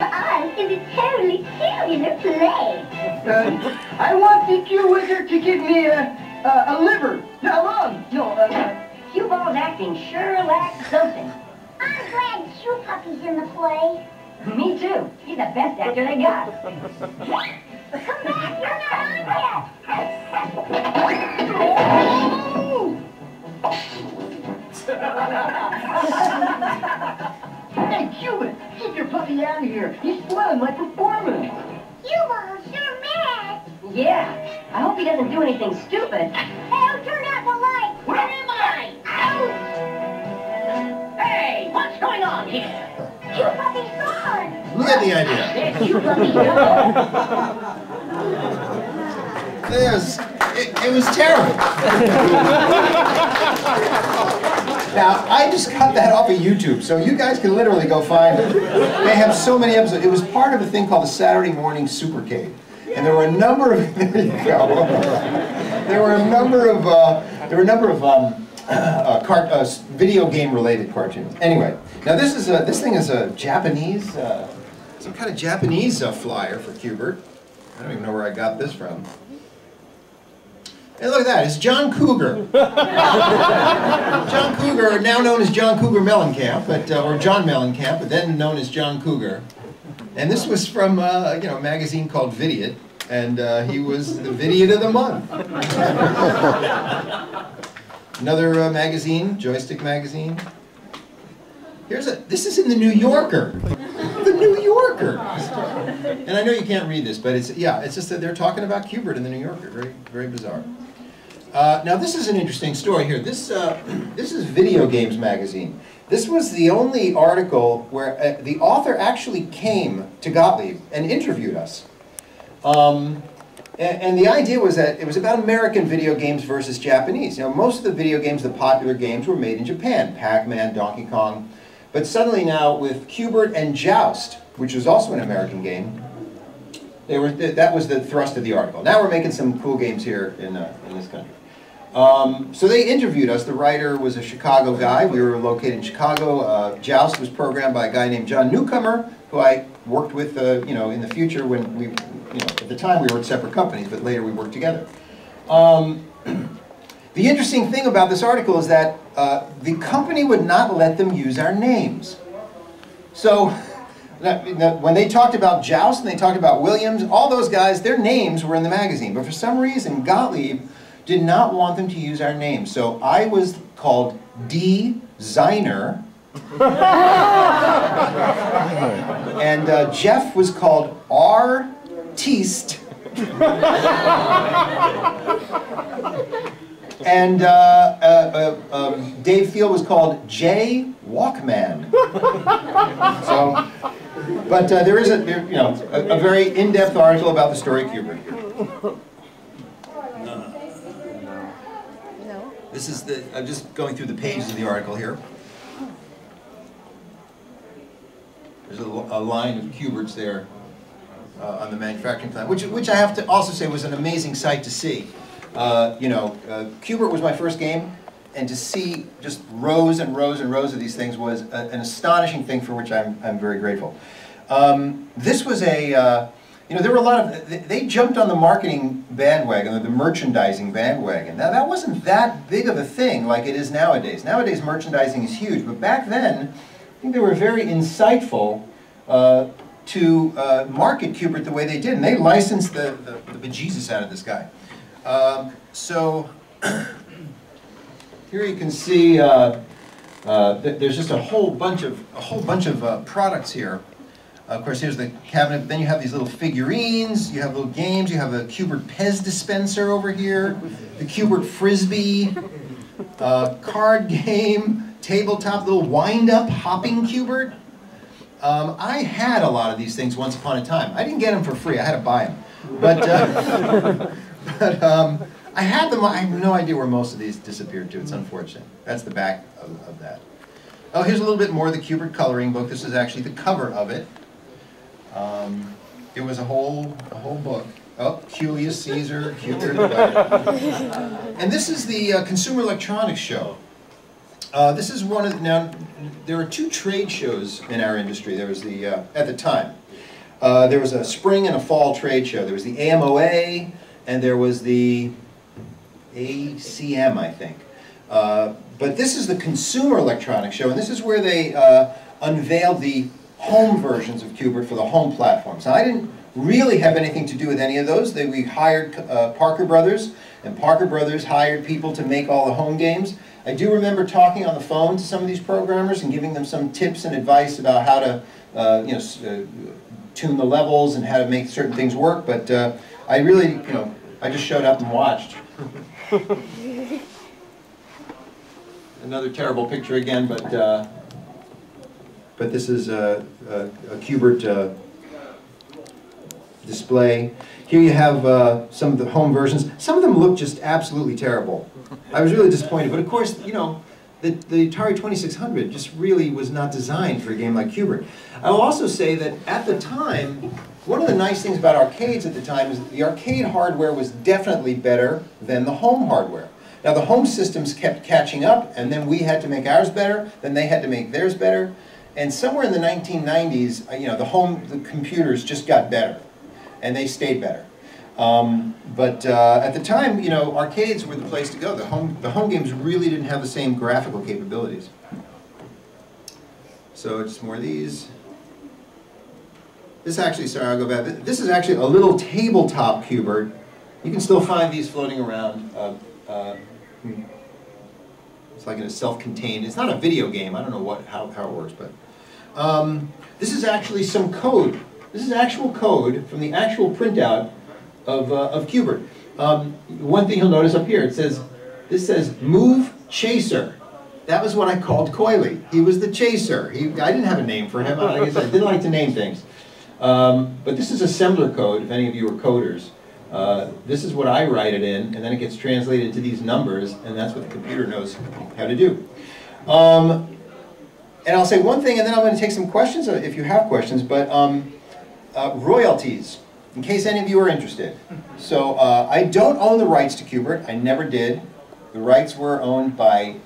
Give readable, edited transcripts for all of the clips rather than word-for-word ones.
I in a totally cellular place. I want the Q-wizard to give me a liver. No, Q-ball's acting sure like something. I'm glad Q-puppy's in the play. Me too. He's the best actor they got. Come back, you're not on yet. Hey, Q-bert, keep your puppy out of here. He's spoiling my performance. Q-ball's sure mad. Yeah. I hope he doesn't do anything stupid. Hey, turn out the light. Where am I? Ouch! Hey, what's going on here? Q-puppy's gone. You get the idea. There's Q-puppy gone. It was terrible. Now, I just got that off of YouTube, so you guys can literally go find it. They have so many episodes. It was part of a thing called the Saturday Morning Supercade. And there were a number of, there you go. There were a number of video game related cartoons. Anyway, now this thing is a Japanese, some kind of Japanese flyer for Qbert. I don't even know where I got this from. Hey, look at that, it's John Cougar. John Cougar, now known as John Cougar Mellencamp, or John Mellencamp, but then known as John Cougar. And this was from a magazine called Vidiot, and he was the Vidiot of the month. Another magazine, Joystick Magazine. This is in the New Yorker. The New Yorker. And I know you can't read this, but it's just that they're talking about Qbert in the New Yorker. Very, very bizarre. Now this is an interesting story here. This is Video Games Magazine. This was the only article where the author actually came to Gottlieb and interviewed us. And the idea was that it was about American video games versus Japanese. You know, most of the video games, the popular games, were made in Japan. Pac-Man, Donkey Kong. But suddenly now with Qbert and Joust, which was also an American game, that was the thrust of the article. Now we're making some cool games here in this country. So they interviewed us. The writer was a Chicago guy. We were located in Chicago. Joust was programmed by a guy named John Newcomer, who I worked with, in the future when we, at the time we were at separate companies, but later we worked together. The interesting thing about this article is that the company would not let them use our names. So when they talked about Joust and they talked about Williams, all those guys, their names were in the magazine. But for some reason, Gottlieb did not want them to use our names. So I was called D-Ziner. And Jeff was called R-Teast. And Dave Field was called J. Walkman. So, but there is a very in-depth article about the story of Qbert here. This is I'm just going through the pages of the article here. There's a line of Qberts there on the manufacturing plant, which I have to also say was an amazing sight to see. Qbert was my first game, and to see just rows and rows and rows of these things was an astonishing thing for which I'm very grateful. This was there were a lot of, they jumped on the marketing bandwagon, or the merchandising bandwagon. Now that wasn't that big of a thing like it is nowadays. Nowadays merchandising is huge, but back then I think they were very insightful to market Qbert the way they did, and they licensed the bejesus out of this guy. So here you can see there's just a whole bunch of products here. Of course, here's the cabinet. Then you have these little figurines. You have little games. You have a Qbert Pez dispenser over here. The Qbert Frisbee, card game, tabletop, little wind-up hopping Qbert. I had a lot of these things once upon a time. I didn't get them for free. I had to buy them. But I had them. I have no idea where most of these disappeared to. It's unfortunate. That's the back of that. Oh, here's a little bit more of the Qbert coloring book. This is actually the cover of it. It was a whole book. Oh, Julius Caesar, Qbert. And this is the Consumer Electronics Show. This is one of now. There are two trade shows in our industry. There was the at the time. There was a spring and a fall trade show. There was the AMOA, and there was the ACM, I think. But this is the Consumer Electronics Show, and this is where they unveiled the home versions of Qbert for the home platforms. Now, I didn't really have anything to do with any of those. We hired Parker Brothers, and Parker Brothers hired people to make all the home games. I do remember talking on the phone to some of these programmers and giving them some tips and advice about how to tune the levels and how to make certain things work, but I really, I just showed up and watched. Another terrible picture again, but this is a Qbert display. Here you have some of the home versions. Some of them look just absolutely terrible. I was really disappointed, but of course, the Atari 2600 just really was not designed for a game like Qbert. I will also say that at the time, one of the nice things about arcades at the time is that the arcade hardware was definitely better than the home hardware. Now the home systems kept catching up, and then we had to make ours better, then they had to make theirs better, and somewhere in the 1990s, the computers just got better, and they stayed better. But at the time, arcades were the place to go. The home games really didn't have the same graphical capabilities. So just more of these. This actually, sorry, I'll go back. This is actually a little tabletop Qbert. You can still find these floating around. It's like in a self-contained. It's not a video game. I don't know how it works, but this is actually some code. This is actual code from the actual printout of Qbert. One thing you'll notice up here, this says move chaser. That was what I called Coily. He was the chaser. I didn't have a name for him. I guess I didn't like to name things. But this is assembler code, if any of you are coders. This is what I write it in, and then it gets translated to these numbers, and that's what the computer knows how to do. And I'll say one thing, and then I'm going to take some questions if you have questions, but royalties, in case any of you are interested. So I don't own the rights to Qbert. I never did. The rights were owned by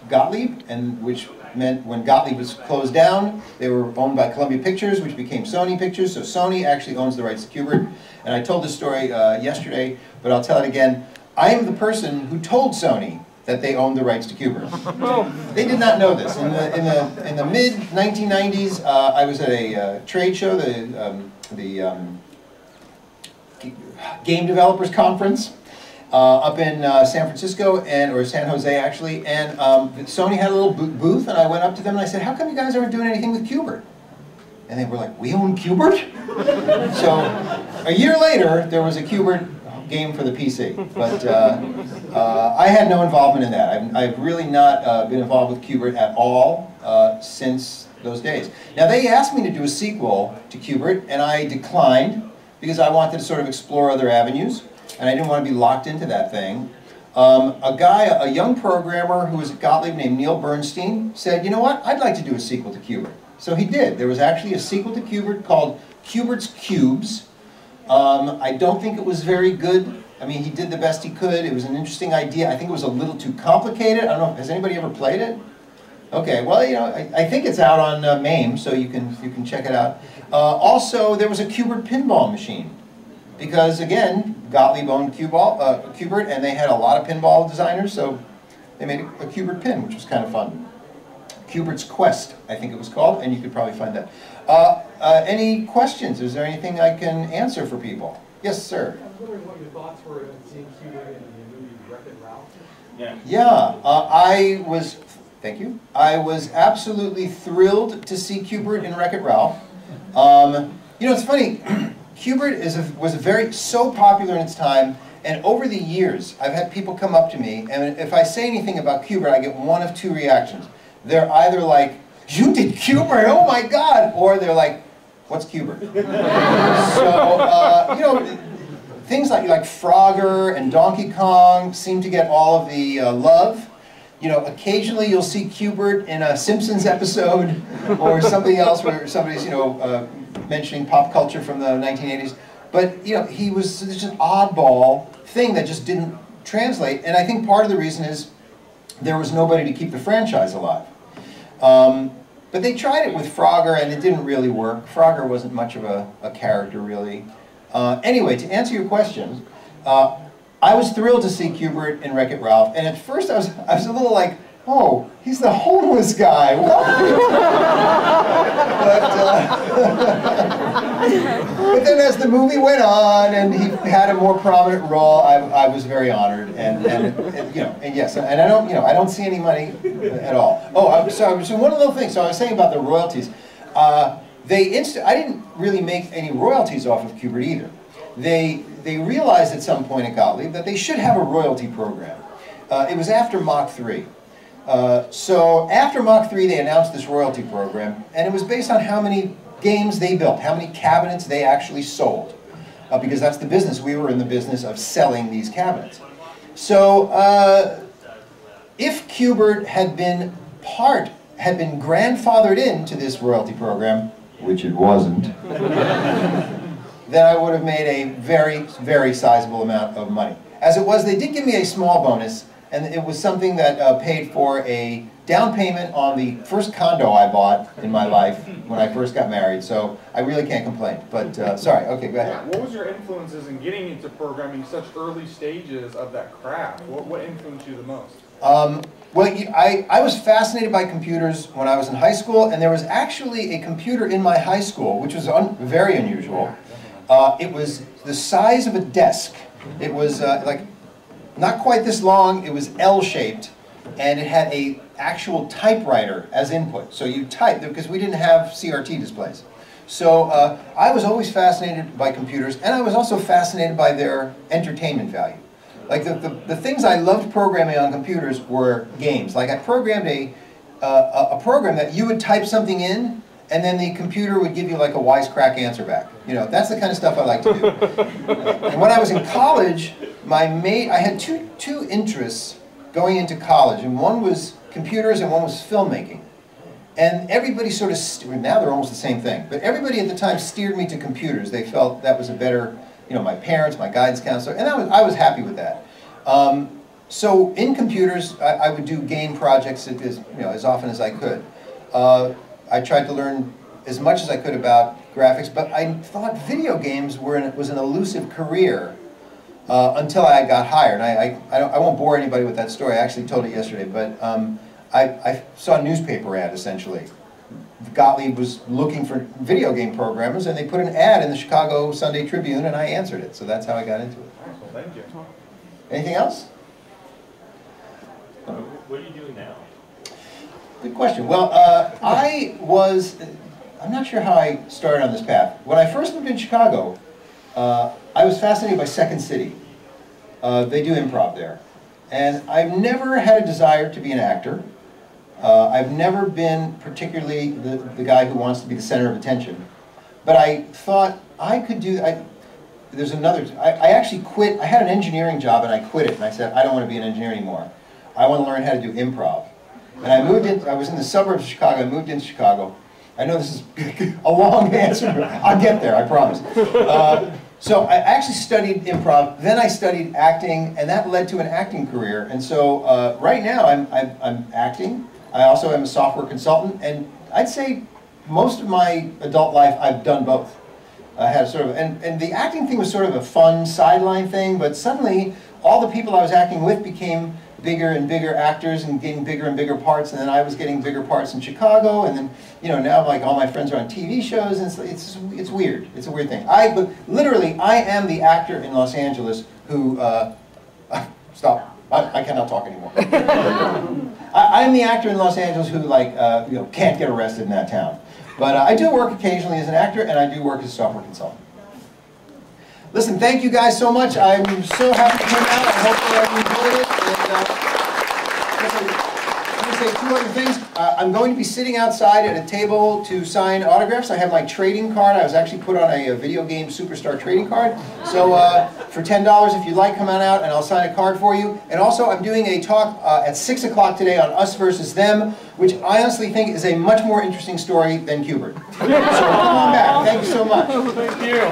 Gottlieb, and which meant when Gottlieb was closed down, they were owned by Columbia Pictures, which became Sony Pictures. So Sony actually owns the rights to Qbert. And I told this story yesterday, but I'll tell it again. I am the person who told Sony that they owned the rights to Qbert. They did not know this. In the mid-1990s, I was at a trade show, the Game Developers Conference, up in San Francisco, or San Jose actually, and Sony had a little booth, and I went up to them and I said, how come you guys aren't doing anything with Qbert? And they were like, we own Qbert? So a year later, there was a Qbert game for the PC, but I had no involvement in that. I've really not been involved with Qbert at all since those days. Now they asked me to do a sequel to Qbert, and I declined because I wanted to sort of explore other avenues, and I didn't want to be locked into that thing. A young programmer who was at Gottlieb named Neil Bernstein said, you know what, I'd like to do a sequel to Qbert. So he did. There was actually a sequel to Qbert called Qbert's Cubes. I don't think it was very good. I mean, he did the best he could. It was an interesting idea. I think it was a little too complicated. I don't know, has anybody ever played it? Okay, well, I think it's out on MAME, so you can check it out. Also, there was a Qbert pinball machine. Because, again, Gottlieb owned Qbert, and they had a lot of pinball designers, so they made a Qbert pin, which was kind of fun. Qbert's Quest, I think it was called, and you could probably find that. Any questions? Is there anything I can answer for people? Yes, sir? I was wondering what your thoughts were on seeing Qbert in the movie Wreck-It Ralph. Yeah, thank you. I was absolutely thrilled to see Qbert in Wreck-It Ralph. It's funny, Qbert was so popular in its time, and over the years, I've had people come up to me, and if I say anything about Qbert, I get one of two reactions. They're either like, you did Qbert, oh my God, or they're like, what's Qbert? So, things like Frogger and Donkey Kong seem to get all of the love. Occasionally you'll see Qbert in a Simpsons episode or something else where somebody's, mentioning pop culture from the 1980s. But, he was just an oddball thing that just didn't translate. And I think part of the reason is there was nobody to keep the franchise alive. But But they tried it with Frogger, and it didn't really work. Frogger wasn't much of a character, really. Anyway, to answer your question, I was thrilled to see Q-bert in Wreck-It Ralph, and at first I was a little like, oh, he's the homeless guy. What? But then as the movie went on and he had a more prominent role, I was very honored, and yes, and I don't see any money at all. Oh, I'm sorry. So one little thing. So I was saying about the royalties. I didn't really make any royalties off of Q-bert either. They realized at some point at Gottlieb that they should have a royalty program. It was after Mach 3. So after Mach 3, they announced this royalty program, and it was based on how many games they built, how many cabinets they actually sold, because that's the business. We were in the business of selling these cabinets. So if Q-bert had been grandfathered into this royalty program, which it wasn't, then I would have made a very, very sizable amount of money. As it was, they did give me a small bonus, and it was something that paid for a down payment on the first condo I bought in my life when I first got married, so I really can't complain. But, sorry, okay, go ahead. Yeah, what was your influences in getting into programming such early stages of that craft? What influenced you the most? Well, I was fascinated by computers when I was in high school, and there was actually a computer in my high school, which was very unusual. It was the size of a desk. It was like not quite this long. It was L-shaped, and it had a actual typewriter as input. So you type, because we didn't have CRT displays. So I was always fascinated by computers, and I was also fascinated by their entertainment value. Like the things I loved programming on computers were games. Like I programmed a program that you would type something in, and then the computer would give you like a wisecrack answer back. You know, that's the kind of stuff I like to do. And when I was in college, I had two interests going into college, and one was computers and one was filmmaking. And everybody sort of, now they're almost the same thing, but everybody at the time steered me to computers. They felt that was a better, my parents, my guidance counselor, and I was happy with that. So in computers, I would do game projects as often as I could. I tried to learn as much as I could about graphics, but I thought video games was an elusive career until I got hired. I won't bore anybody with that story. I actually told it yesterday, but I saw a newspaper ad, essentially. Gottlieb was looking for video game programmers, and they put an ad in the Chicago Sunday Tribune, and I answered it. So that's how I got into it. Well, thank you. Anything else? What are you doing now? Good question. Well, I'm not sure how I started on this path. When I first moved in Chicago, I was fascinated by Second City. They do improv there. And I've never had a desire to be an actor. I've never been particularly the guy who wants to be the center of attention. But I thought I could do, I actually quit. I had an engineering job and I quit it. And I said, I don't want to be an engineer anymore. I want to learn how to do improv. And I was in the suburbs of Chicago. I moved into Chicago. I know this is a long answer, but I'll get there, I promise. So I actually studied improv, then I studied acting, and that led to an acting career. And so right now I'm acting. I also am a software consultant, and I'd say most of my adult life I've done both. I had sort of, and the acting thing was sort of a fun sideline thing, but suddenly all the people I was acting with became bigger and bigger actors and getting bigger and bigger parts, and then I was getting bigger parts in Chicago, and then now like all my friends are on TV shows, and it's weird. It's a weird thing. But literally, I am the actor in Los Angeles who stop. I cannot talk anymore. I'm the actor in Los Angeles who can't get arrested in that town. But I do work occasionally as an actor, and I do work as a software consultant. Listen, thank you guys so much. I'm so happy to come out. I hope you enjoyed it. And let me say two other things. I'm going to be sitting outside at a table to sign autographs. I have my trading card. I was actually put on a video game superstar trading card. So for $10, if you'd like, come on out and I'll sign a card for you. And also, I'm doing a talk at 6 o'clock today on Us versus Them, which I honestly think is a much more interesting story than Q-bert. So come on back. Thank you so much. Thank you.